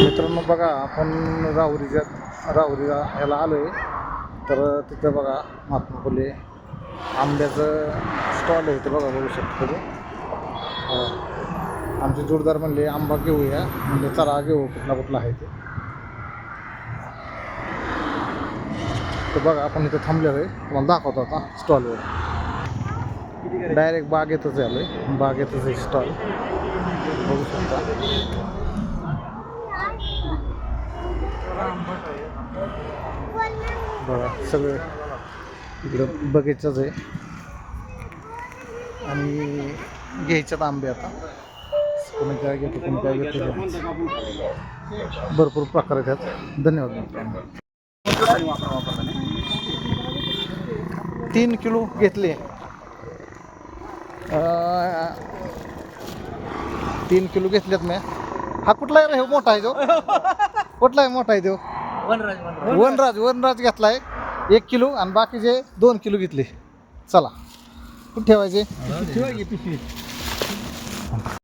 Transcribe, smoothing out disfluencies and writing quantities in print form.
मित्रांनो बघा आपण राहुरीला याला आलो आहे. तर तिथं बघा महात्मा फुले आंब्याचं स्टॉल आहे. ते बघा बघू शकतो तुम्ही. आमचे जोडदार म्हणले आंबा घेऊया, म्हणजे चला घेऊ कुठला कुठला आहे ते. तर बघा आपण इथं थांबलेलो आहे, तुम्हाला दाखवतो आता स्टॉलवर. डायरेक्ट बागेतच आलो आहे, बागेतच आहे स्टॉल बघू शकता. बघा सगळं इकडं बगीचाच आहे आणि घ्यायच्यात आंबे. आता कोणी काय घेतो कोणी काय घेतो, भरपूर प्रकार आहेत त्यात. धन्यवाद. 3 किलो घेतले. 3 किलो घेतलेत मी. हा कुठला आहे रे? हो मोठा आहे तो. कुठला आहे मोठा आहे तो? वनराज घेतलाय 1 किलो आणि बाकीचे 2 किलो घेतले. चला कुठे ठेवायचे?